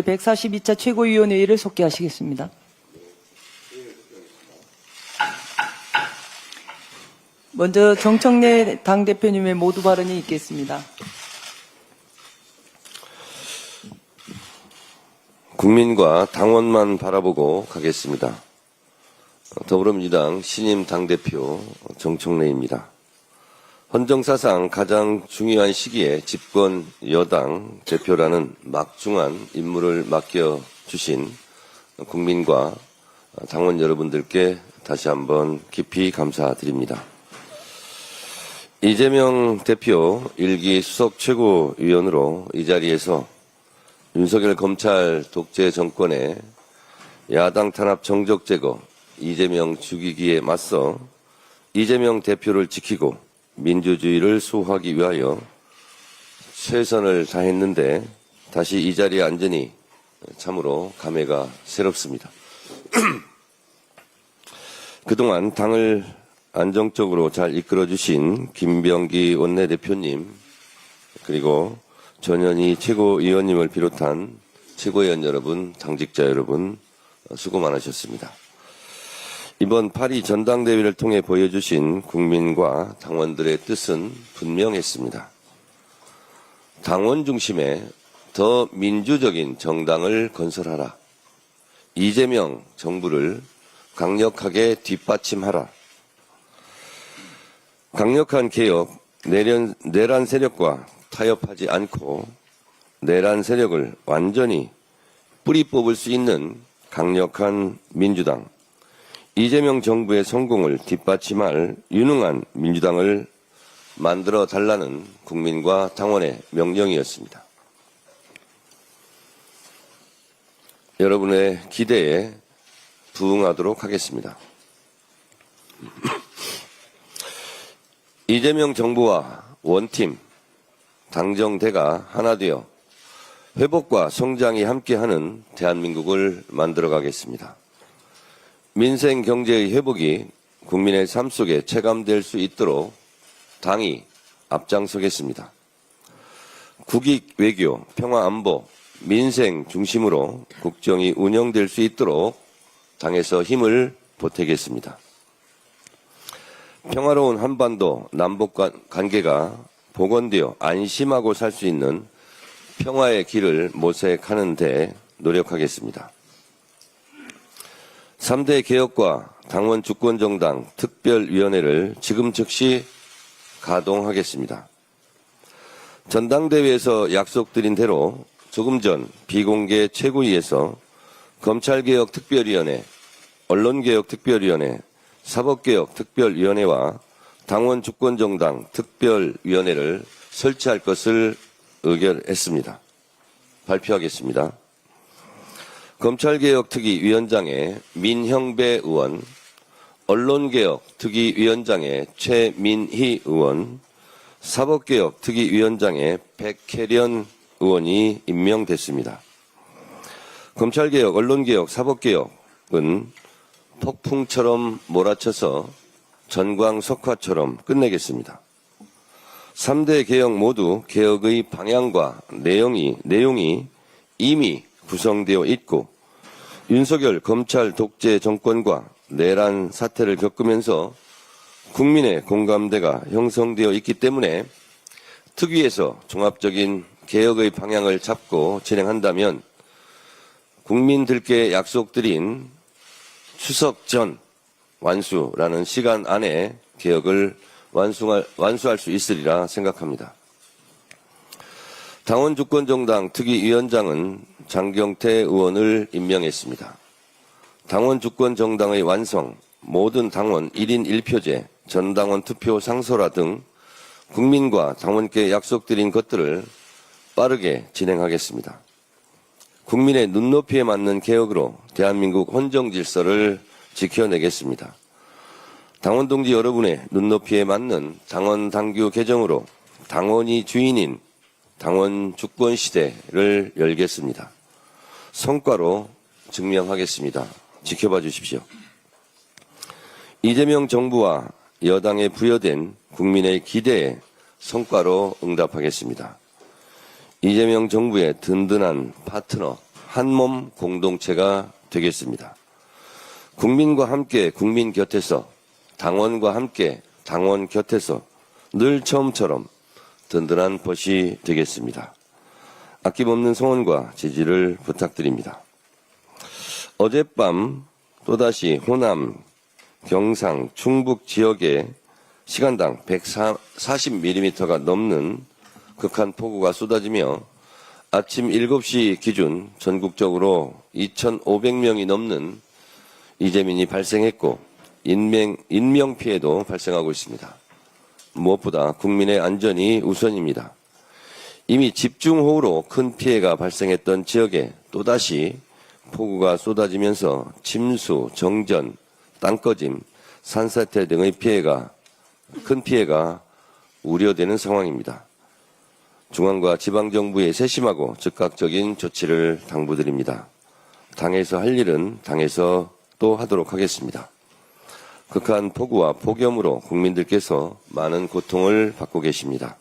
142차 최고위원회의를 속개하시겠습니다. 먼저 정청래 당대표님의 모두 발언이 있겠습니다. 국민과 당원만 바라보고 가겠습니다. 더불어민주당 신임 당대표 정청래입니다. 헌정사상 가장 중요한 시기에 집권 여당 대표라는 막중한 임무를 맡겨주신 국민과 당원 여러분들께 다시 한번 깊이 감사드립니다. 이재명 대표 1기 수석 최고위원으로 이 자리에서 윤석열 검찰 독재 정권의 야당 탄압 정적 제거, 이재명 죽이기에 맞서 이재명 대표를 지키고 민주주의를 수호하기 위하여 최선을 다했는데 다시 이 자리에 앉으니 참으로 감회가 새롭습니다. 그동안 당을 안정적으로 잘 이끌어주신 김병기 원내대표님 그리고 전현희 최고위원님을 비롯한 최고위원 여러분, 당직자 여러분 수고 많으셨습니다. 이번 8.2 전당대회를 통해 보여주신 국민과 당원들의 뜻은 분명했습니다. 당원 중심의 더 민주적인 정당을 건설하라. 이재명 정부를 강력하게 뒷받침하라. 강력한 개혁, 내란 세력과 타협하지 않고 내란 세력을 완전히 뿌리 뽑을 수 있는 강력한 민주당, 이재명 정부의 성공을 뒷받침할 유능한 민주당을 만들어 달라는 국민과 당원의 명령이었습니다. 여러분의 기대에 부응하도록 하겠습니다. 이재명 정부와 원팀, 당정대가 하나 되어 회복과 성장이 함께하는 대한민국을 만들어 가겠습니다. 민생 경제의 회복이 국민의 삶 속에 체감될 수 있도록 당이 앞장서겠습니다. 국익 외교, 평화 안보, 민생 중심으로 국정이 운영될 수 있도록 당에서 힘을 보태겠습니다. 평화로운 한반도 남북 관계가 복원되어 안심하고 살 수 있는 평화의 길을 모색하는 데 노력하겠습니다. 3대 개혁과 당원 주권정당 특별위원회를 지금 즉시 가동하겠습니다. 전당대회에서 약속드린 대로 조금 전 비공개 최고위에서 검찰개혁 특별위원회, 언론개혁 특별위원회, 사법개혁 특별위원회와 당원 주권정당 특별위원회를 설치할 것을 의결했습니다. 발표하겠습니다. 검찰개혁특위위원장의 민형배 의원, 언론개혁특위위원장의 최민희 의원, 사법개혁특위위원장의 백혜련 의원이 임명됐습니다. 검찰개혁, 언론개혁, 사법개혁은 폭풍처럼 몰아쳐서 전광석화처럼 끝내겠습니다. 3대 개혁 모두 개혁의 방향과 내용이 이미 구성되어 있고 윤석열 검찰 독재 정권과 내란 사태를 겪으면서 국민의 공감대가 형성되어 있기 때문에 특위에서 종합적인 개혁의 방향을 잡고 진행한다면 국민들께 약속드린 추석 전 완수라는 시간 안에 개혁을 완수할 수 있으리라 생각합니다. 당원 주권정당 특위위원장은 장경태 의원을 임명했습니다. 당원 주권정당의 완성, 모든 당원 1인 1표제, 전당원 투표 상소라 등 국민과 당원께 약속드린 것들을 빠르게 진행하겠습니다. 국민의 눈높이에 맞는 개혁으로 대한민국 헌정 질서를 지켜내겠습니다. 당원 동지 여러분의 눈높이에 맞는 당원 당규 개정으로 당원이 주인인 당원 주권 시대를 열겠습니다. 성과로 증명하겠습니다. 지켜봐 주십시오. 이재명 정부와 여당에 부여된 국민의 기대에 성과로 응답하겠습니다. 이재명 정부의 든든한 파트너, 한몸 공동체가 되겠습니다. 국민과 함께 국민 곁에서, 당원과 함께 당원 곁에서 늘 처음처럼 든든한 벗이 되겠습니다. 아낌없는 성원과 지지를 부탁드립니다. 어젯밤 또다시 호남, 경상, 충북 지역에 시간당 140mm가 넘는 극한 폭우가 쏟아지며 아침 7시 기준 전국적으로 2,500명이 넘는 이재민이 발생했고 인명피해도 발생하고 있습니다. 무엇보다 국민의 안전이 우선입니다. 이미 집중호우로 큰 피해가 발생했던 지역에 또다시 폭우가 쏟아지면서 침수, 정전, 땅꺼짐, 산사태 등의 큰 피해가 우려되는 상황입니다. 중앙과 지방정부의 세심하고 즉각적인 조치를 당부드립니다. 당에서 할 일은 당에서 또 하도록 하겠습니다. 극한 폭우와 폭염으로 국민들께서 많은 고통을 받고 계십니다.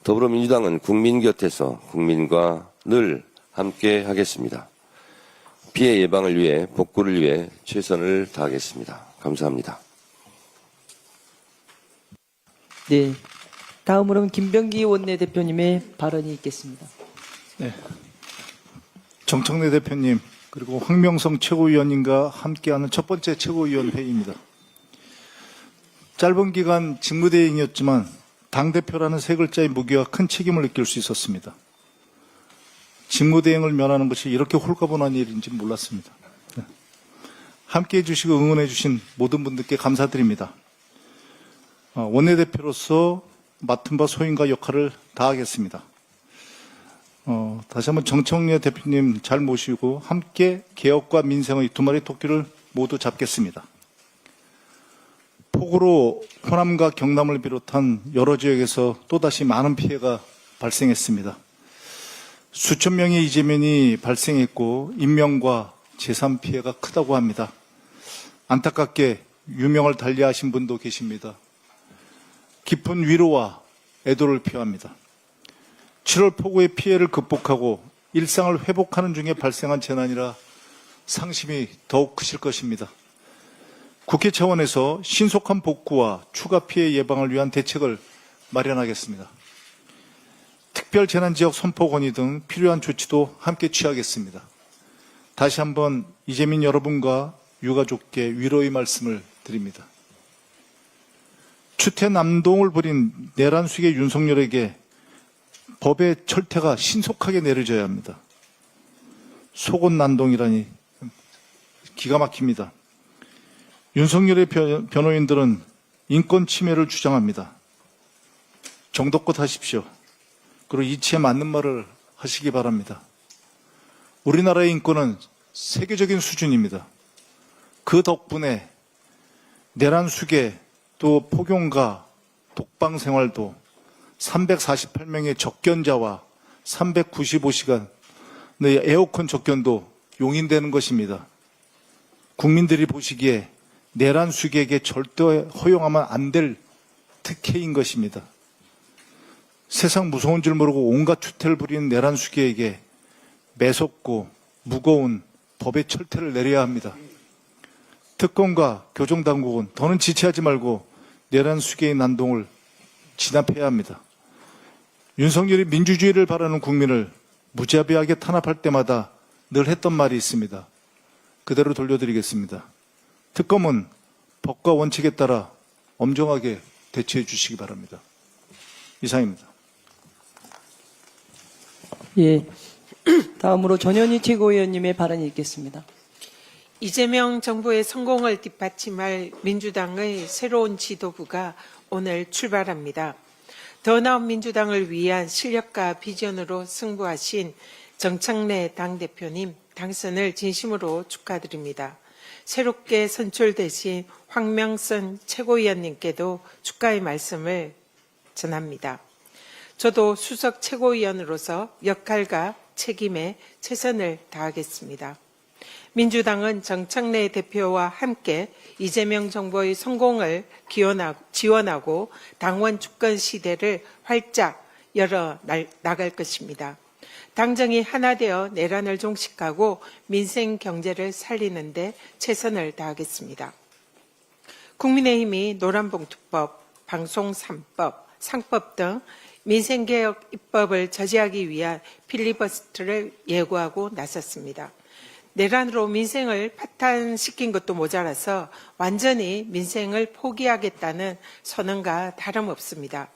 더불어민주당은 국민 곁에서 국민과 늘 함께 하겠습니다. 피해 예방을 위해 복구를 위해 최선을 다하겠습니다. 감사합니다. 네. 다음으로는 김병기 원내대표님의 발언이 있겠습니다. 네. 정청래 대표님 그리고 황명성 최고위원님과 함께하는 첫 번째 최고위원 회의입니다. 짧은 기간 직무대행이었지만 당대표라는 세 글자의 무게와 큰 책임을 느낄 수 있었습니다. 직무대행을 면하는 것이 이렇게 홀가분한 일인지 몰랐습니다. 네. 함께해 주시고 응원해 주신 모든 분들께 감사드립니다. 원내대표로서 맡은 바 소임과 역할을 다하겠습니다. 다시 한번 정청래 대표님 잘 모시고 함께 개혁과 민생의 두 마리 토끼를 모두 잡겠습니다. 폭우로 호남과 경남을 비롯한 여러 지역에서 또다시 많은 피해가 발생했습니다. 수천 명의 이재민이 발생했고 인명과 재산 피해가 크다고 합니다. 안타깝게 유명을 달리하신 분도 계십니다. 깊은 위로와 애도를 표합니다. 7월 폭우의 피해를 극복하고 일상을 회복하는 중에 발생한 재난이라 상심이 더욱 크실 것입니다. 국회 차원에서 신속한 복구와 추가 피해 예방을 위한 대책을 마련하겠습니다. 특별재난지역 선포 건의 등 필요한 조치도 함께 취하겠습니다. 다시 한번 이재민 여러분과 유가족께 위로의 말씀을 드립니다. 추태남동을 벌인 내란숙의 윤석열에게 법의 철퇴가 신속하게 내려져야 합니다. 속옷난동이라니 기가 막힙니다. 윤석열의 변호인들은 인권 침해를 주장합니다. 정도껏 하십시오. 그리고 이치에 맞는 말을 하시기 바랍니다. 우리나라의 인권은 세계적인 수준입니다. 그 덕분에 내란숙의 또 폭용과 독방 생활도 348명의 적견자와 395시간의 에어컨 적견도 용인되는 것입니다. 국민들이 보시기에 내란숙에게 절대 허용하면 안 될 특혜인 것입니다. 세상 무서운 줄 모르고 온갖 추태를 부리는 내란숙에게 매섭고 무거운 법의 철퇴를 내려야 합니다. 특검과 교정당국은 더는 지체하지 말고 내란숙의 난동을 진압해야 합니다. 윤석열이 민주주의를 바라는 국민을 무자비하게 탄압할 때마다 늘 했던 말이 있습니다. 그대로 돌려드리겠습니다. 특검은 법과 원칙에 따라 엄정하게 대처해 주시기 바랍니다. 이상입니다. 예. 다음으로 전현희 최고위원님의 발언이 있겠습니다. 이재명 정부의 성공을 뒷받침할 민주당의 새로운 지도부가 오늘 출발합니다. 더 나은 민주당을 위한 실력과 비전으로 승부하신 정청래 당대표님 당선을 진심으로 축하드립니다. 새롭게 선출되신 황명선 최고위원님께도 축하의 말씀을 전합니다. 저도 수석 최고위원으로서 역할과 책임에 최선을 다하겠습니다. 민주당은 정청래 대표와 함께 이재명 정부의 성공을 지원하고 당원 주권 시대를 활짝 열어 나갈 것입니다. 당정이 하나 되어 내란을 종식하고 민생 경제를 살리는 데 최선을 다하겠습니다. 국민의힘이 노란봉투법, 방송 3법, 상법 등 민생개혁 입법을 저지하기 위한 필리버스터를 예고하고 나섰습니다. 내란으로 민생을 파탄시킨 것도 모자라서 완전히 민생을 포기하겠다는 선언과 다름없습니다.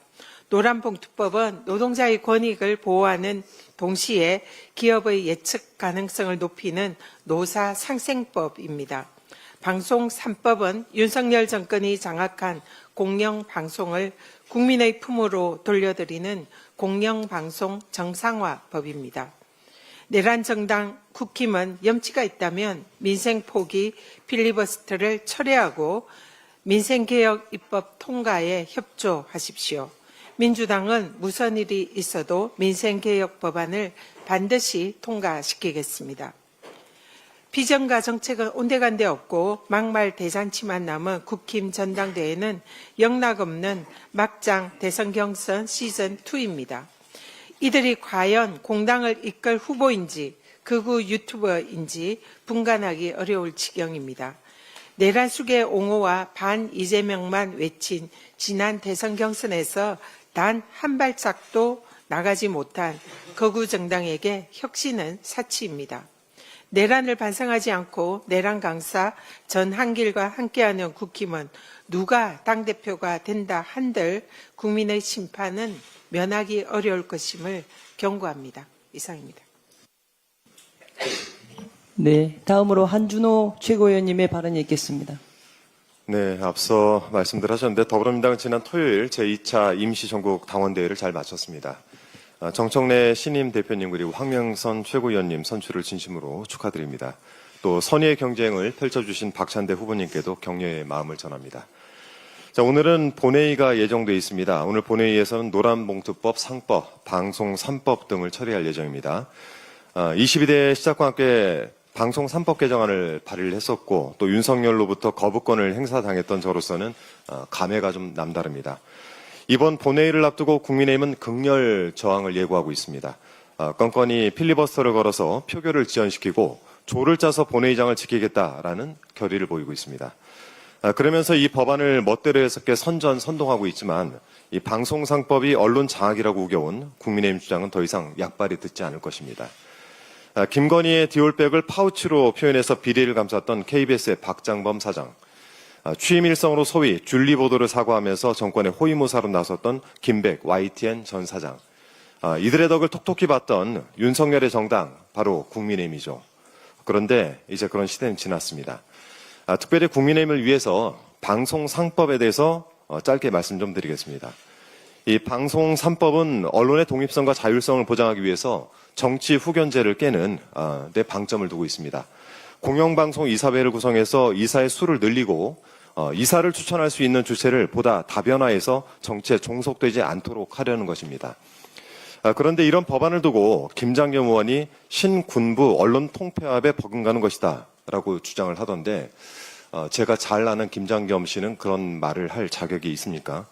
노란봉투법은 노동자의 권익을 보호하는 동시에 기업의 예측 가능성을 높이는 노사상생법입니다. 방송 3법은 윤석열 정권이 장악한 공영방송을 국민의 품으로 돌려드리는 공영방송 정상화법입니다. 내란 정당 국힘은 염치가 있다면 민생 포기 필리버스터를 철회하고 민생개혁 입법 통과에 협조하십시오. 민주당은 무슨 일이 있어도 민생개혁 법안을 반드시 통과시키겠습니다. 비전과 정책은 온데간데 없고 막말 대잔치만 남은 국힘 전당대회는 영락없는 막장 대선 경선 시즌2입니다. 이들이 과연 공당을 이끌 후보인지 극우 유튜버인지 분간하기 어려울 지경입니다. 내란 속의 옹호와 반 이재명만 외친 지난 대선 경선에서 단 한 발짝도 나가지 못한 거구 정당에게 혁신은 사치입니다. 내란을 반성하지 않고 내란 강사 전한길과 함께하는 국힘은 누가 당대표가 된다 한들 국민의 심판은 면하기 어려울 것임을 경고합니다. 이상입니다. 네, 다음으로 한준호 최고위원님의 발언이 있겠습니다. 네, 앞서 말씀들 하셨는데 더불어민주당은 지난 토요일 제2차 임시전국 당원대회를 잘 마쳤습니다. 정청래 신임 대표님 그리고 황명선 최고위원님 선출을 진심으로 축하드립니다. 또 선의의 경쟁을 펼쳐주신 박찬대 후보님께도 격려의 마음을 전합니다. 자, 오늘은 본회의가 예정돼 있습니다. 오늘 본회의에서는 노란봉투법, 상법, 방송 3법 등을 처리할 예정입니다. 22대 시작과 함께 방송 3법 개정안을 발의를 했었고 또 윤석열로부터 거부권을 행사당했던 저로서는 감회가 좀 남다릅니다. 이번 본회의를 앞두고 국민의힘은 극렬 저항을 예고하고 있습니다. 건건히 필리버스터를 걸어서 표결을 지연시키고 조를 짜서 본회의장을 지키겠다라는 결의를 보이고 있습니다. 그러면서 이 법안을 멋대로 해석해 선동하고 있지만 이 방송상법이 언론 장악이라고 우겨온 국민의힘 주장은 더 이상 약발이 듣지 않을 것입니다. 김건희의 디올백을 파우치로 표현해서 비리를 감쌌던 KBS의 박장범 사장, 취임 일성으로 소위 줄리보도를 사과하면서 정권의 호위무사로 나섰던 김백 YTN 전 사장, 이들의 덕을 톡톡히 봤던 윤석열의 정당, 바로 국민의힘이죠. 그런데 이제 그런 시대는 지났습니다. 특별히 국민의힘을 위해서 방송 상법에 대해서 짧게 말씀 좀 드리겠습니다. 이 방송 3법은 언론의 독립성과 자율성을 보장하기 위해서 정치 후견제를 깨는 데 방점을 두고 있습니다. 공영방송 이사회를 구성해서 이사의 수를 늘리고 이사를 추천할 수 있는 주체를 보다 다변화해서 정치에 종속되지 않도록 하려는 것입니다. 그런데 이런 법안을 두고 김장겸 의원이 신군부 언론 통폐합에 버금가는 것이다 라고 주장을 하던데 제가 잘 아는 김장겸 씨는 그런 말을 할 자격이 있습니까?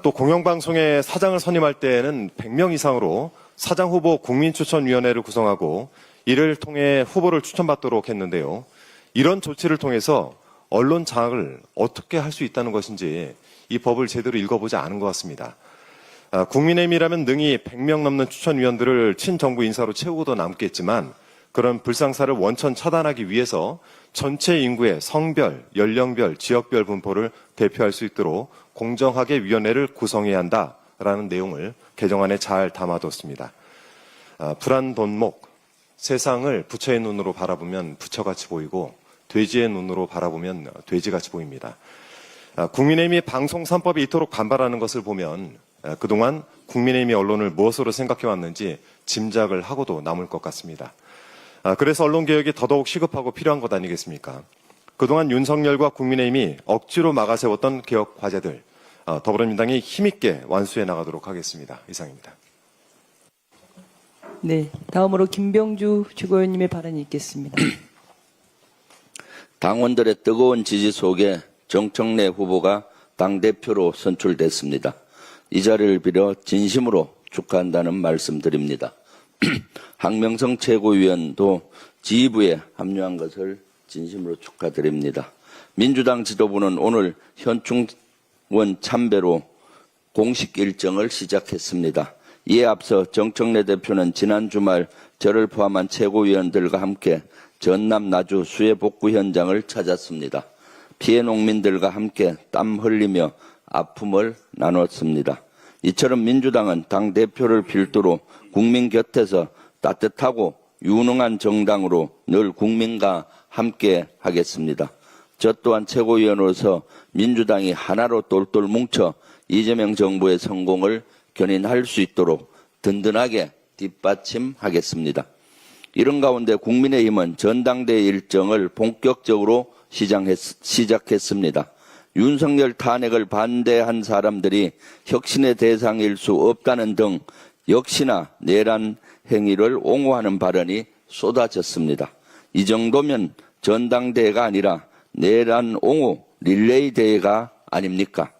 또 공영방송의 사장을 선임할 때에는 100명 이상으로 사장 후보 국민추천위원회를 구성하고 이를 통해 후보를 추천받도록 했는데요. 이런 조치를 통해서 언론 장악을 어떻게 할 수 있다는 것인지 이 법을 제대로 읽어보지 않은 것 같습니다. 국민의힘이라면 능히 100명 넘는 추천위원들을 친정부 인사로 채우고도 남겠지만 그런 불상사를 원천 차단하기 위해서 전체 인구의 성별, 연령별, 지역별 분포를 대표할 수 있도록 공정하게 위원회를 구성해야 한다라는 내용을 개정안에 잘 담아뒀습니다. 불안돈목, 세상을 부처의 눈으로 바라보면 부처같이 보이고 돼지의 눈으로 바라보면 돼지같이 보입니다. 국민의힘이 방송 3법이 이토록 반발하는 것을 보면 그동안 국민의힘이 언론을 무엇으로 생각해왔는지 짐작을 하고도 남을 것 같습니다. 그래서 언론개혁이 더더욱 시급하고 필요한 것 아니겠습니까? 그동안 윤석열과 국민의힘이 억지로 막아세웠던 개혁 과제들 더불어민주당이 힘있게 완수해 나가도록 하겠습니다. 이상입니다. 네, 다음으로 김병주 최고위원님의 발언이 있겠습니다. 당원들의 뜨거운 지지 속에 정청래 후보가 당대표로 선출됐습니다. 이 자리를 빌어 진심으로 축하한다는 말씀드립니다. 황명성 최고위원도 지휘부에 합류한 것을 진심으로 축하드립니다. 민주당 지도부는 오늘 현충원 참배로 공식 일정을 시작했습니다. 이에 앞서 정청래 대표는 지난 주말 저를 포함한 최고위원들과 함께 전남 나주 수해 복구 현장을 찾았습니다. 피해 농민들과 함께 땀 흘리며 아픔을 나눴습니다. 이처럼 민주당은 당대표를 필두로 국민 곁에서 따뜻하고 유능한 정당으로 늘 국민과 함께 하겠습니다. 저 또한 최고위원으로서 민주당이 하나로 똘똘 뭉쳐 이재명 정부의 성공을 견인할 수 있도록 든든하게 뒷받침하겠습니다. 이런 가운데 국민의힘은 전당대회 일정을 본격적으로 시작했습니다. 윤석열 탄핵을 반대한 사람들이 혁신의 대상일 수 없다는 등 역시나 내란 행위를 옹호하는 발언이 쏟아졌습니다. 이 정도면 전당대회가 아니라 내란 옹호 릴레이 대회가 아닙니까?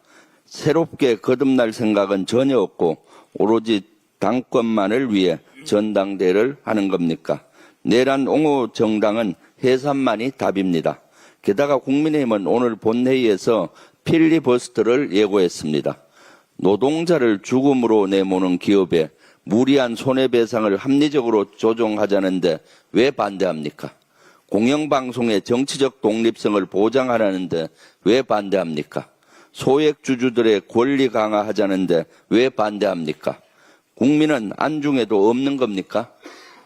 새롭게 거듭날 생각은 전혀 없고 오로지 당권만을 위해 전당대회를 하는 겁니까? 내란 옹호 정당은 해산만이 답입니다. 게다가 국민의힘은 오늘 본회의에서 필리버스터를 예고했습니다. 노동자를 죽음으로 내모는 기업에 무리한 손해배상을 합리적으로 조정하자는데 왜 반대합니까? 공영방송의 정치적 독립성을 보장하라는데 왜 반대합니까? 소액주주들의 권리 강화하자는데 왜 반대합니까? 국민은 안중에도 없는 겁니까?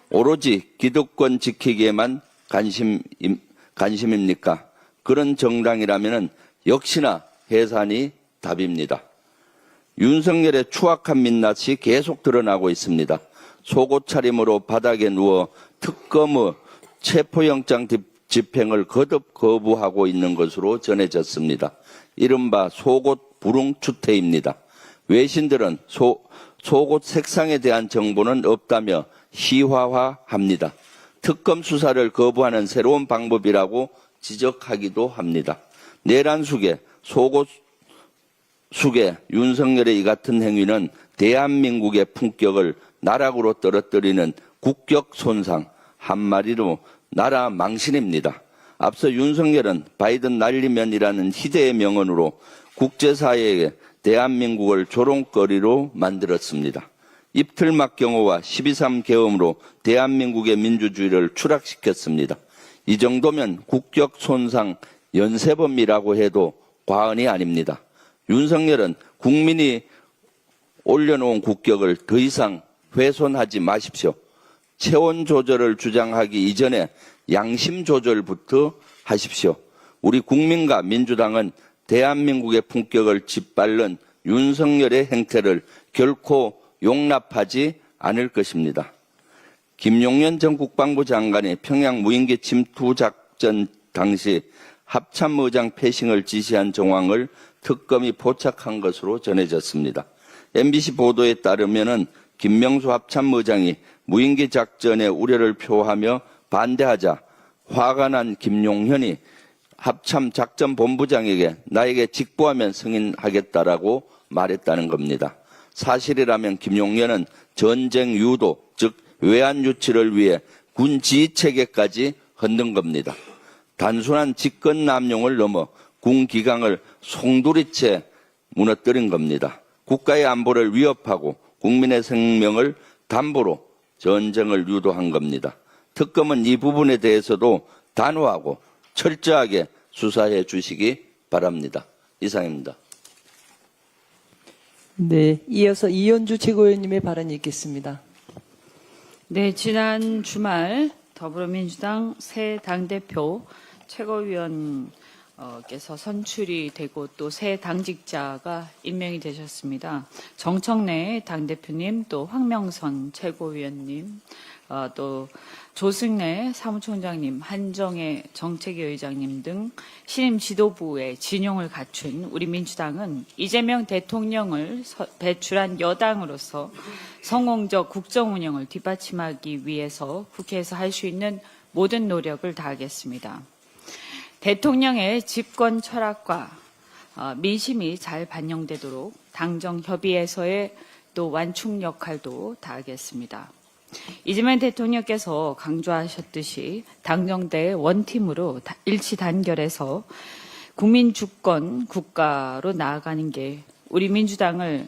오로지 기득권 지키기에만 관심입니까? 그런 정당이라면 역시나 해산이 답입니다. 윤석열의 추악한 민낯이 계속 드러나고 있습니다. 속옷 차림으로 바닥에 누워 특검의 체포영장 집행을 거듭 거부하고 있는 것으로 전해졌습니다. 이른바 속옷 불응추태입니다. 외신들은 속옷 색상에 대한 정보는 없다며 희화화합니다. 특검 수사를 거부하는 새로운 방법이라고 지적하기도 합니다. 내란 속에 속옷 속에 윤석열의 이 같은 행위는 대한민국의 품격을 나락으로 떨어뜨리는 국격 손상, 한마디로 나라 망신입니다. 앞서 윤석열은 바이든 날리면이라는 희대의 명언으로 국제사회에 대한민국을 조롱거리로 만들었습니다. 입틀막 경호와 12.3 계엄으로 대한민국의 민주주의를 추락시켰습니다. 이 정도면 국격 손상 연쇄범이라고 해도 과언이 아닙니다. 윤석열은 국민이 올려놓은 국격을 더 이상 훼손하지 마십시오. 체온 조절을 주장하기 이전에 양심 조절부터 하십시오. 우리 국민과 민주당은 대한민국의 품격을 짓밟는 윤석열의 행태를 결코 용납하지 않을 것입니다. 김용현 전 국방부 장관이 평양 무인기 침투 작전 당시 합참의장 패싱을 지시한 정황을 특검이 포착한 것으로 전해졌습니다. MBC 보도에 따르면 김명수 합참의장이 무인기 작전에 우려를 표하며 반대하자 화가 난 김용현이 합참 작전본부장에게 나에게 직보하면 승인하겠다라고 말했다는 겁니다. 사실이라면 김용현은 전쟁 유도, 즉 외환 유치를 위해 군 지휘체계까지 흔든 겁니다. 단순한 직권 남용을 넘어 군 기강을 송두리째 무너뜨린 겁니다. 국가의 안보를 위협하고 국민의 생명을 담보로 전쟁을 유도한 겁니다. 특검은 이 부분에 대해서도 단호하고 철저하게 수사해 주시기 바랍니다. 이상입니다. 네, 이어서 이현주 최고위원님의 발언이 있겠습니다. 네, 지난 주말 더불어민주당 새 당대표 최고위원께서 선출이 되고 또 새 당직자가 임명이 되셨습니다. 정청래 당대표님, 또 황명선 최고위원님, 또 조승래 사무총장님, 한정혜 정책위 의장님 등 신임 지도부의 진용을 갖춘 우리 민주당은 이재명 대통령을 배출한 여당으로서 성공적 국정 운영을 뒷받침하기 위해서 국회에서 할 수 있는 모든 노력을 다하겠습니다. 대통령의 집권 철학과 민심이 잘 반영되도록 당정 협의에서의 또 완충 역할도 다하겠습니다. 이재명 대통령께서 강조하셨듯이 당정대 원팀으로 일치 단결해서 국민 주권 국가로 나아가는 게 우리 민주당을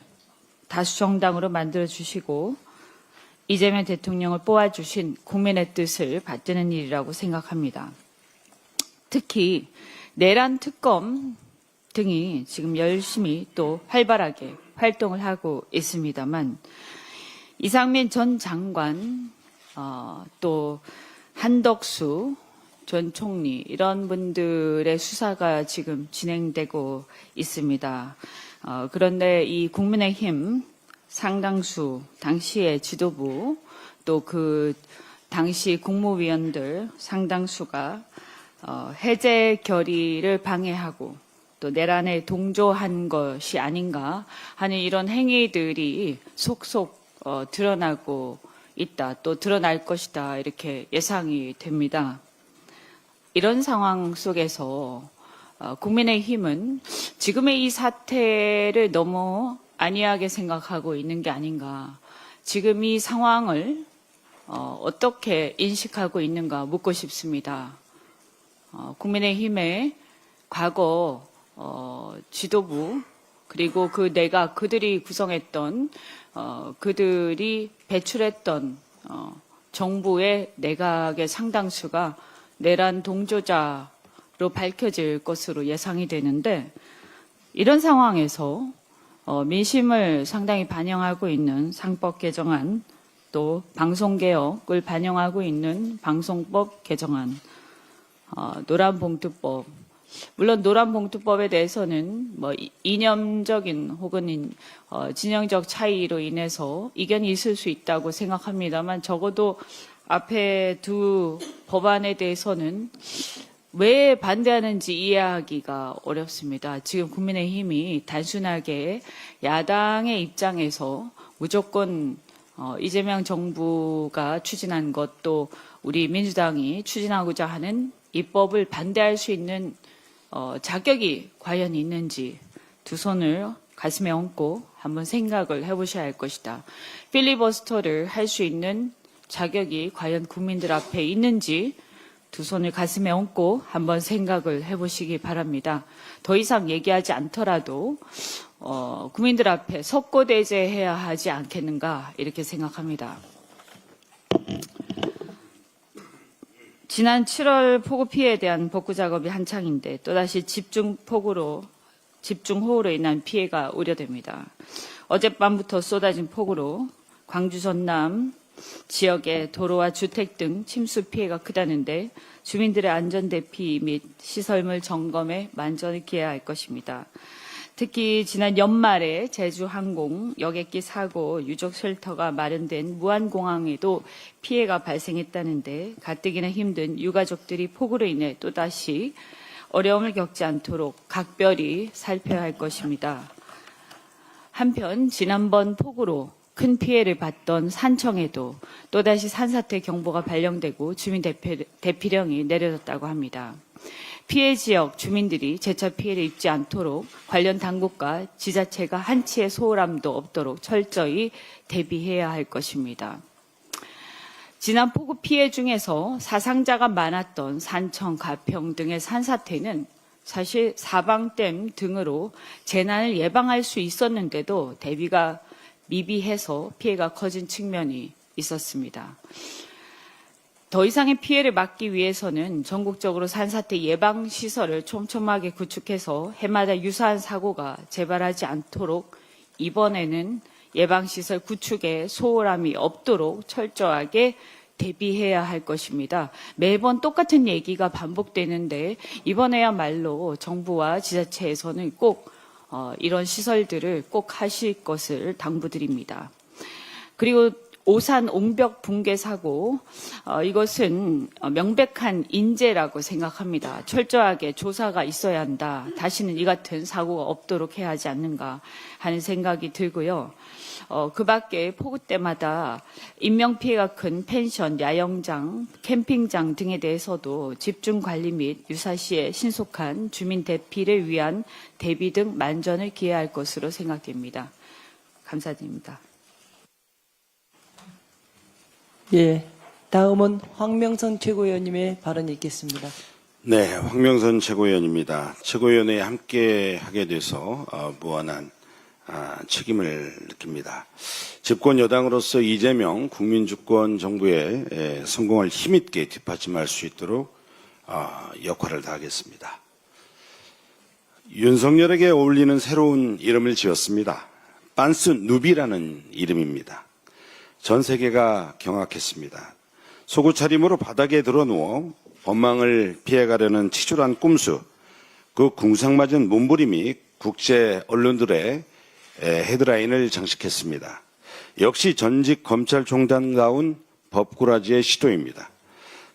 다수 정당으로 만들어 주시고 이재명 대통령을 뽑아주신 국민의 뜻을 받드는 일이라고 생각합니다. 특히 내란 특검 등이 지금 열심히 또 활발하게 활동을 하고 있습니다만 이상민 전 장관, 또 한덕수 전 총리 이런 분들의 수사가 지금 진행되고 있습니다. 그런데 이 국민의힘 상당수 당시의 지도부 또 그 당시 국무위원들 상당수가 해제 결의를 방해하고 또 내란에 동조한 것이 아닌가 하는 이런 행위들이 속속 드러나고 있다. 또 드러날 것이다. 이렇게 예상이 됩니다. 이런 상황 속에서 국민의힘은 지금의 이 사태를 너무 안이하게 생각하고 있는 게 아닌가. 지금 이 상황을 어떻게 인식하고 있는가 묻고 싶습니다. 국민의힘의 과거 지도부 그리고 그 내각 그들이 구성했던 그들이 배출했던 정부의 내각의 상당수가 내란 동조자로 밝혀질 것으로 예상이 되는데 이런 상황에서 민심을 상당히 반영하고 있는 상법 개정안 또 방송개혁을 반영하고 있는 방송법 개정안 노란봉투법 물론 노란봉투법에 대해서는 뭐 이념적인 혹은 진영적 차이로 인해서 이견이 있을 수 있다고 생각합니다만 적어도 앞에 두 법안에 대해서는 왜 반대하는지 이해하기가 어렵습니다. 지금 국민의힘이 단순하게 야당의 입장에서 무조건 이재명 정부가 추진한 것도 우리 민주당이 추진하고자 하는 입법을 반대할 수 있는 자격이 과연 있는지 두 손을 가슴에 얹고 한번 생각을 해보셔야 할 것이다. 필리버스터를 할 수 있는 자격이 과연 국민들 앞에 있는지 두 손을 가슴에 얹고 한번 생각을 해보시기 바랍니다. 더 이상 얘기하지 않더라도 국민들 앞에 석고대죄해야 하지 않겠는가 이렇게 생각합니다. 지난 7월 폭우 피해에 대한 복구 작업이 한창인데 또다시 집중호우로 인한 피해가 우려됩니다. 어젯밤부터 쏟아진 폭우로 광주 전남 지역의 도로와 주택 등 침수 피해가 크다는데 주민들의 안전 대피 및 시설물 점검에 만전을 기해야 할 것입니다. 특히 지난 연말에 제주항공 여객기 사고 유족 쉘터가 마련된 무안공항에도 피해가 발생했다는데 가뜩이나 힘든 유가족들이 폭우로 인해 또다시 어려움을 겪지 않도록 각별히 살펴야 할 것입니다. 한편 지난번 폭우로 큰 피해를 봤던 산청에도 또다시 산사태 경보가 발령되고 주민 대피령이 내려졌다고 합니다. 피해 지역 주민들이 재차 피해를 입지 않도록 관련 당국과 지자체가 한치의 소홀함도 없도록 철저히 대비해야 할 것입니다. 지난 폭우 피해 중에서 사상자가 많았던 산청, 가평 등의 산사태는 사실 사방댐 등으로 재난을 예방할 수 있었는데도 대비가 미비해서 피해가 커진 측면이 있었습니다. 더 이상의 피해를 막기 위해서는 전국적으로 산사태 예방시설을 촘촘하게 구축해서 해마다 유사한 사고가 재발하지 않도록 이번에는 예방시설 구축에 소홀함이 없도록 철저하게 대비해야 할 것입니다. 매번 똑같은 얘기가 반복되는데 이번에야말로 정부와 지자체에서는 꼭 이런 시설들을 꼭 하실 것을 당부드립니다. 그리고 오산 옹벽 붕괴 사고 이것은 명백한 인재라고 생각합니다. 철저하게 조사가 있어야 한다. 다시는 이 같은 사고가 없도록 해야 하지 않는가 하는 생각이 들고요. 그 밖에 폭우 때마다 인명피해가 큰 펜션, 야영장, 캠핑장 등에 대해서도 집중관리 및 유사시에 신속한 주민 대피를 위한 대비 등 만전을 기해할 것으로 생각됩니다. 감사드립니다. 예. 다음은 황명선 최고위원님의 발언이 있겠습니다. 네, 황명선 최고위원입니다. 최고위원회에 함께 하게 돼서 무한한 책임을 느낍니다. 집권 여당으로서 이재명 국민주권 정부의 성공을 힘있게 뒷받침할 수 있도록 역할을 다하겠습니다. 윤석열에게 어울리는 새로운 이름을 지었습니다. 빤스 누비라는 이름입니다. 전 세계가 경악했습니다. 속옷 차림으로 바닥에 드러누워 법망을 피해가려는 치졸한 꼼수, 그 궁상맞은 몸부림이 국제 언론들의 헤드라인을 장식했습니다. 역시 전직 검찰총장다운 법꾸라지의 시도입니다.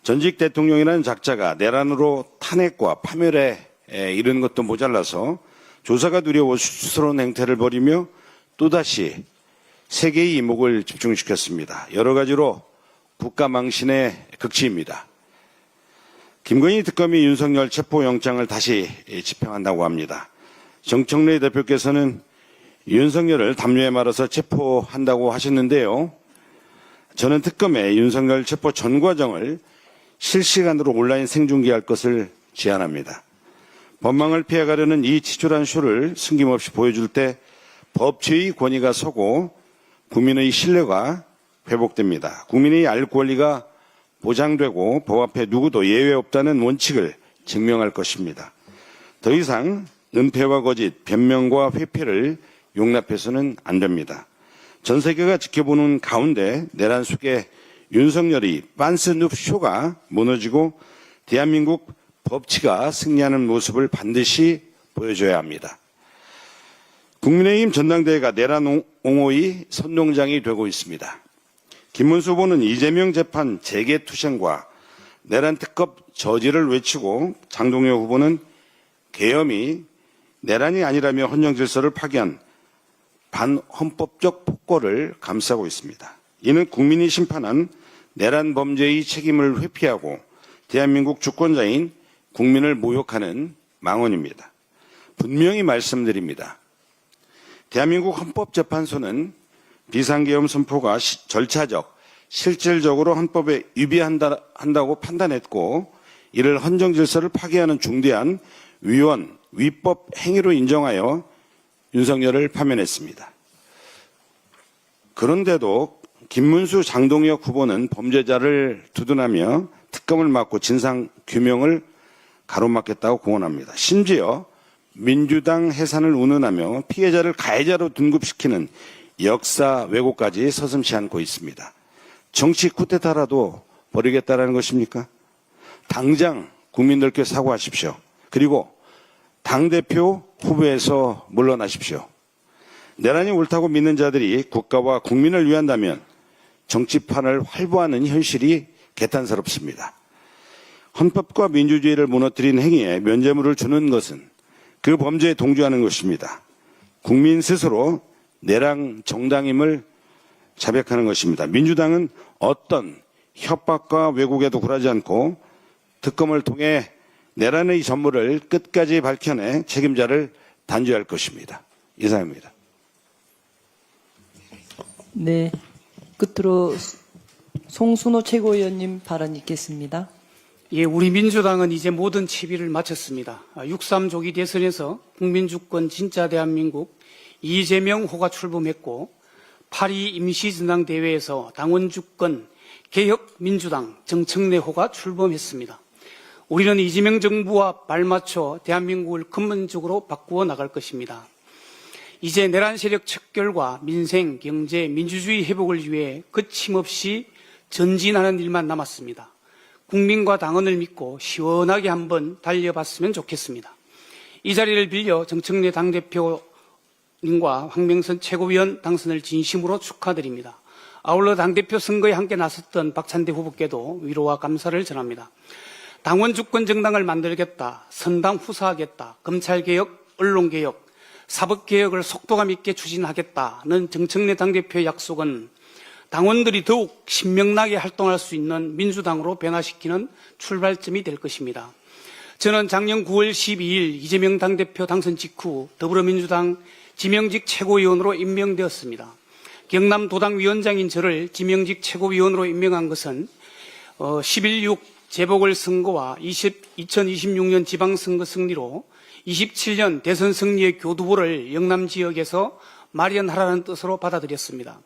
전직 대통령이라는 작자가 내란으로 탄핵과 파멸에 이르는 것도 모자라서 조사가 두려워 수스러운 행태를 벌이며 또다시 세계의 이목을 집중시켰습니다. 여러 가지로 국가 망신의 극치입니다. 김건희 특검이 윤석열 체포영장을 다시 집행한다고 합니다. 정청래 대표께서는 윤석열을 담요에 말아서 체포한다고 하셨는데요. 저는 특검에 윤석열 체포 전 과정을 실시간으로 온라인 생중계할 것을 제안합니다. 법망을 피해가려는 이 치졸한 쇼를 숨김없이 보여줄 때 법치의 권위가 서고 국민의 신뢰가 회복됩니다. 국민의 알 권리가 보장되고 법 앞에 누구도 예외 없다는 원칙을 증명할 것입니다. 더 이상 은폐와 거짓, 변명과 회피를 용납해서는 안 됩니다. 전 세계가 지켜보는 가운데 내란 속에 윤석열이 빤스눕 쇼가 무너지고 대한민국 법치가 승리하는 모습을 반드시 보여줘야 합니다. 국민의힘 전당대회가 내란 옹호의 선동장이 되고 있습니다. 김문수 후보는 이재명 재판 재개투쟁과 내란 특검 저지를 외치고 장동혁 후보는 계엄이 내란이 아니라며 헌정질서를 파괴한 반헌법적 폭거를 감싸고 있습니다. 이는 국민이 심판한 내란 범죄의 책임을 회피하고 대한민국 주권자인 국민을 모욕하는 망언입니다. 분명히 말씀드립니다. 대한민국 헌법재판소는 비상계엄 선포가 절차적, 실질적으로 헌법에 위배한다고 판단했고 이를 헌정질서를 파괴하는 중대한 위헌, 위법 행위로 인정하여 윤석열을 파면했습니다. 그런데도 김문수, 장동혁 후보는 범죄자를 두둔하며 특검을 막고 진상규명을 가로막겠다고 공언합니다. 심지어 민주당 해산을 운운하며 피해자를 가해자로 등급시키는 역사 왜곡까지 서슴지 않고 있습니다. 정치 쿠데타라도 벌이겠다라는 것입니까? 당장 국민들께 사과하십시오. 그리고 당대표 후보에서 물러나십시오. 내란이 옳다고 믿는 자들이 국가와 국민을 위한다면 정치판을 활보하는 현실이 개탄스럽습니다. 헌법과 민주주의를 무너뜨린 행위에 면죄부를 주는 것은 그 범죄에 동조하는 것입니다. 국민 스스로 내란 정당임을 자백하는 것입니다. 민주당은 어떤 협박과 왜곡에도 굴하지 않고 특검을 통해 내란의 전모를 끝까지 밝혀내 책임자를 단죄할 것입니다. 이상입니다. 네. 끝으로 송순호 최고위원님 발언 있겠습니다. 예, 우리 민주당은 이제 모든 채비를 마쳤습니다. 6.3 조기 대선에서 국민주권 진짜 대한민국 이재명호가 출범했고 8.2 임시전당대회에서 당원주권 개혁민주당 정청래호가 출범했습니다. 우리는 이재명 정부와 발맞춰 대한민국을 근본적으로 바꾸어 나갈 것입니다. 이제 내란 세력 척결과 민생, 경제, 민주주의 회복을 위해 거침없이 전진하는 일만 남았습니다. 국민과 당원을 믿고 시원하게 한번 달려봤으면 좋겠습니다. 이 자리를 빌려 정청래 당대표님과 황명선 최고위원 당선을 진심으로 축하드립니다. 아울러 당대표 선거에 함께 나섰던 박찬대 후보께도 위로와 감사를 전합니다. 당원 주권 정당을 만들겠다, 선당 후사하겠다, 검찰개혁, 언론개혁, 사법개혁을 속도감 있게 추진하겠다는 정청래 당대표의 약속은 당원들이 더욱 신명나게 활동할 수 있는 민주당으로 변화시키는 출발점이 될 것입니다. 저는 작년 9월 12일 이재명 당대표 당선 직후 더불어민주당 지명직 최고위원으로 임명되었습니다. 경남도당위원장인 저를 지명직 최고위원으로 임명한 것은 11.6 재보궐선거와 2026년 지방선거 승리로 27년 대선 승리의 교두보를 영남 지역에서 마련하라는 뜻으로 받아들였습니다.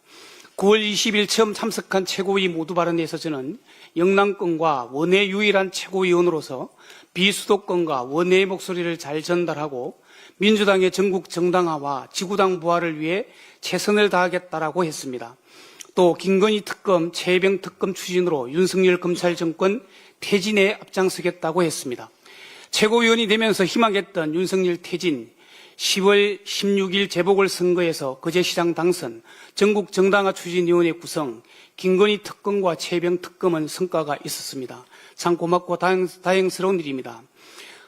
9월 20일 처음 참석한 최고위 모두 발언에서 저는 영남권과 원외 유일한 최고위원으로서 비수도권과 원외의 목소리를 잘 전달하고 민주당의 전국 정당화와 지구당 부활을 위해 최선을 다하겠다라고 했습니다. 또 김건희 특검, 최혜병 특검 추진으로 윤석열 검찰 정권 퇴진에 앞장서겠다고 했습니다. 최고위원이 되면서 희망했던 윤석열 퇴진, 10월 16일 재보궐선거에서 거제시장 당선, 전국 정당화 추진위원회 구성, 김건희 특검과 최혜병 특검은 성과가 있었습니다. 참 고맙고 다행스러운 일입니다.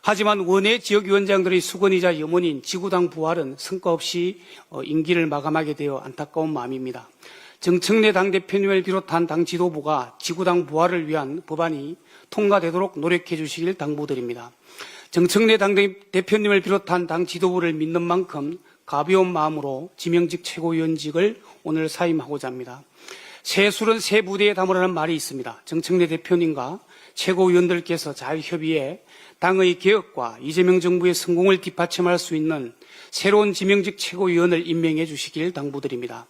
하지만 원외 지역위원장들의 수건이자 염원인 지구당 부활은 성과 없이 임기를 마감하게 되어 안타까운 마음입니다. 정청래 당대표님을 비롯한 당 지도부가 지구당 부활을 위한 법안이 통과되도록 노력해 주시길 당부드립니다. 정청래 당대표님을 비롯한 당 지도부를 믿는 만큼 가벼운 마음으로 지명직 최고위원직을 오늘 사임하고자 합니다. 새 술은 새 부대에 담으라는 말이 있습니다. 정청래 대표님과 최고위원들께서 잘 협의해 당의 개혁과 이재명 정부의 성공을 뒷받침할 수 있는 새로운 지명직 최고위원을 임명해 주시길 당부드립니다.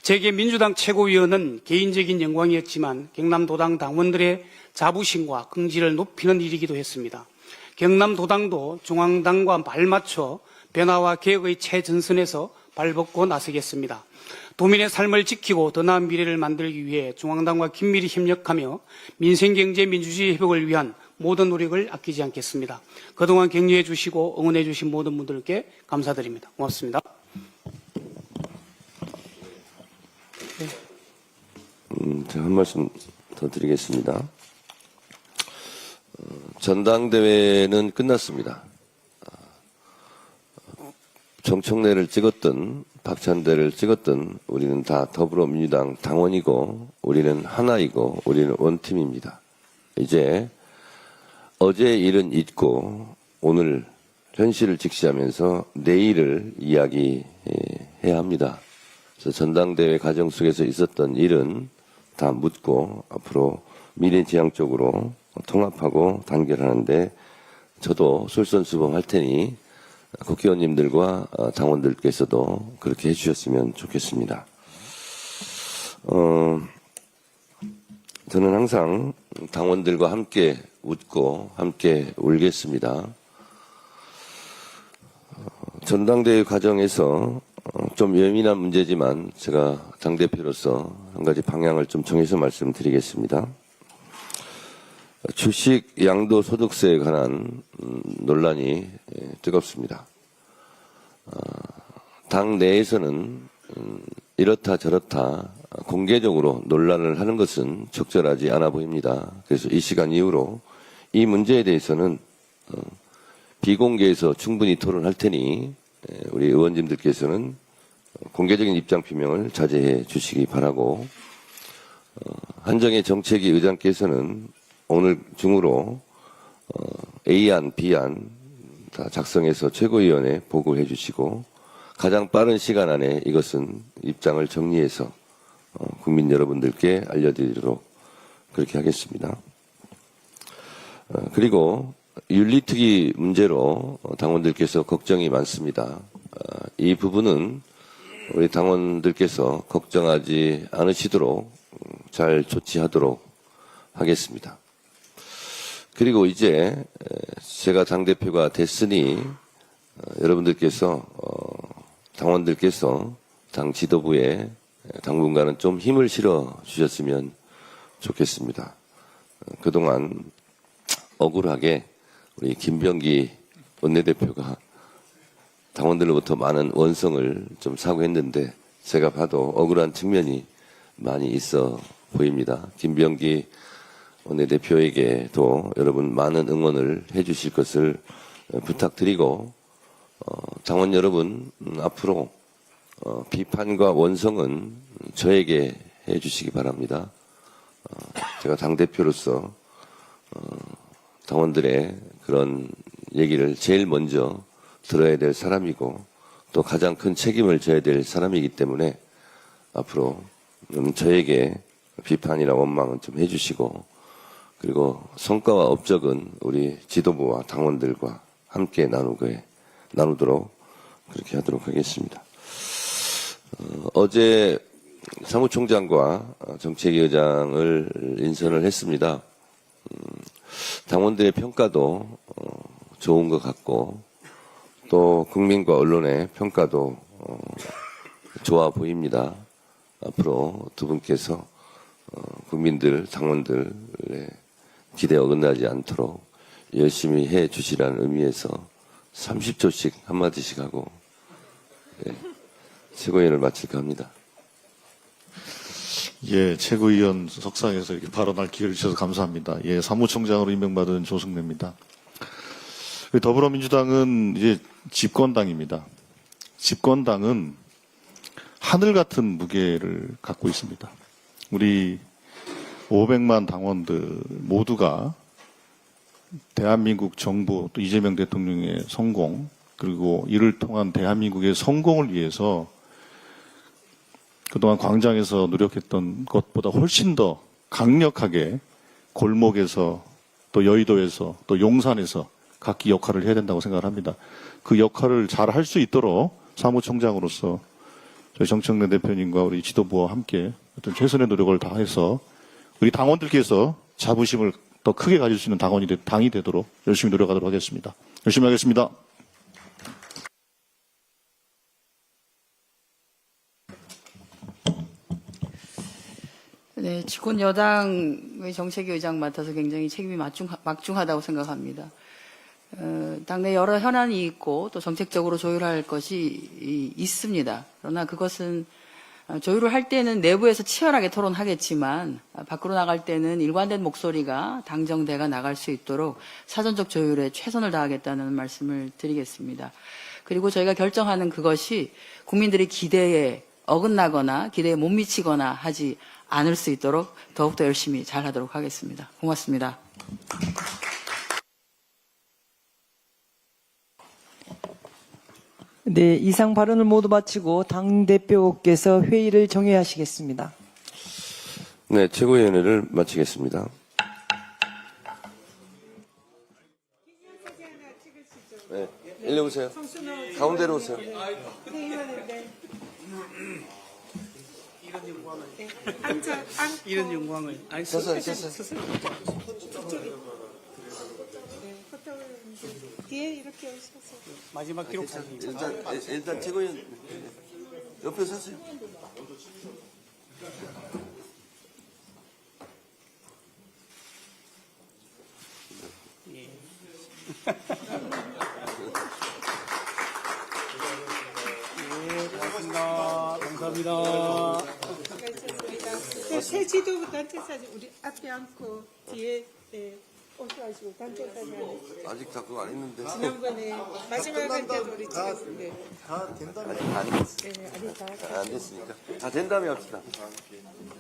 제게 민주당 최고위원은 개인적인 영광이었지만 경남도당 당원들의 자부심과 긍지를 높이는 일이기도 했습니다. 경남도당도 중앙당과 발맞춰 변화와 개혁의 최전선에서 발벗고 나서겠습니다. 도민의 삶을 지키고 더 나은 미래를 만들기 위해 중앙당과 긴밀히 협력하며 민생경제 민주주의 회복을 위한 모든 노력을 아끼지 않겠습니다. 그동안 격려해 주시고 응원해 주신 모든 분들께 감사드립니다. 고맙습니다. 제가 한 말씀 더 드리겠습니다. 전당대회는 끝났습니다. 정청래를 찍었든 박찬대를 찍었든 우리는 다 더불어민주당 당원이고 우리는 하나이고 우리는 원팀입니다. 이제 어제 일은 잊고 오늘 현실을 직시하면서 내일을 이야기해야 합니다. 그래서 전당대회 과정 속에서 있었던 일은 다 묻고 앞으로 미래지향적으로 통합하고 단결하는데 저도 솔선수범할 테니 국회의원님들과 당원들께서도 그렇게 해주셨으면 좋겠습니다. 저는 항상 당원들과 함께 웃고 함께 울겠습니다. 전당대회 과정에서 좀 예민한 문제지만 제가 당대표로서 한 가지 방향을 좀 정해서 말씀드리겠습니다. 주식 양도소득세에 관한 논란이 뜨겁습니다. 당 내에서는 이렇다 저렇다 공개적으로 논란을 하는 것은 적절하지 않아 보입니다. 그래서 이 시간 이후로 이 문제에 대해서는 비공개에서 충분히 토론할 테니 우리 의원님들께서는 공개적인 입장 표명을 자제해 주시기 바라고, 한정혜 정책위 의장께서는 오늘 중으로 A안, B안 다 작성해서 최고위원회에 보고해 주시고 가장 빠른 시간 안에 이것은 입장을 정리해서 국민 여러분들께 알려드리도록 그렇게 하겠습니다. 그리고 윤리특위 문제로 당원들께서 걱정이 많습니다. 이 부분은 우리 당원들께서 걱정하지 않으시도록 잘 조치하도록 하겠습니다. 그리고 이제 제가 당대표가 됐으니 여러분들께서 당원들께서 당 지도부에 당분간은 좀 힘을 실어 주셨으면 좋겠습니다. 그동안 억울하게 우리 김병기 원내대표가 당원들로부터 많은 원성을 좀 사고했는데 제가 봐도 억울한 측면이 많이 있어 보입니다. 김병기 원내대표에게도 여러분 많은 응원을 해주실 것을 부탁드리고, 당원 여러분 앞으로 비판과 원성은 저에게 해주시기 바랍니다. 제가 당대표로서 당원들의 그런 얘기를 제일 먼저 들어야 될 사람이고 또 가장 큰 책임을 져야 될 사람이기 때문에 앞으로 저에게 비판이나 원망은 좀 해주시고, 그리고 성과와 업적은 우리 지도부와 당원들과 함께 나누도록 그렇게 하도록 하겠습니다. 어제 사무총장과 정책위의장을 인선을 했습니다. 당원들의 평가도 좋은 것 같고, 또 국민과 언론의 평가도 좋아 보입니다. 앞으로 두 분께서 국민들, 당원들의 기대에 어긋나지 않도록 열심히 해 주시라는 의미에서 30초씩 한마디씩 하고 최고위원을 마칠까 합니다. 예, 최고위원 석상에서 이렇게 발언할 기회를 주셔서 감사합니다. 예, 사무총장으로 임명받은 조승래입니다. 더불어민주당은 이제 집권당입니다. 집권당은 하늘 같은 무게를 갖고 있습니다. 우리 500만 당원들 모두가 대한민국 정부 또 이재명 대통령의 성공, 그리고 이를 통한 대한민국의 성공을 위해서 그동안 광장에서 노력했던 것보다 훨씬 더 강력하게 골목에서 또 여의도에서 또 용산에서 각기 역할을 해야 된다고 생각을 합니다. 그 역할을 잘 할 수 있도록 사무총장으로서 저희 정청래 대표님과 우리 지도부와 함께 어떤 최선의 노력을 다해서 우리 당원들께서 자부심을 더 크게 가질 수 있는 당이 되도록 열심히 노력하도록 하겠습니다. 열심히 하겠습니다. 네, 집권 여당의 정책위 의장 맡아서 굉장히 책임이 막중하다고 생각합니다. 당내 여러 현안이 있고 또 정책적으로 조율할 것이 있습니다. 그러나 그것은 조율을 할 때는 내부에서 치열하게 토론하겠지만 밖으로 나갈 때는 일관된 목소리가 당정대가 나갈 수 있도록 사전적 조율에 최선을 다하겠다는 말씀을 드리겠습니다. 그리고 저희가 결정하는 그것이 국민들의 기대에 어긋나거나 기대에 못 미치거나 하지 않을 수 있도록 더욱더 열심히 잘하도록 하겠습니다. 고맙습니다. 네, 이상 발언을 모두 마치고 당대표께서 회의를 정회하시겠습니다. 네, 최고위원회를 마치겠습니다. 네, 일로 오세요. 가운데로 오세요. 이런 영광을. 아니, 서서. 뒤에 이렇게 오셔서. 마지막 기록 사진. 일단 최고위원 옆에 서세요. 감사합니다. 새 지도부 단체 사진 우리 앞에 앉고 뒤에 오셔가지고 단체 사진 아직 다 그거 안 했는데. 지난번에 마지막 할 때도 우리 찍었는데 안 됐으니까. 다 된 다음에 합시다.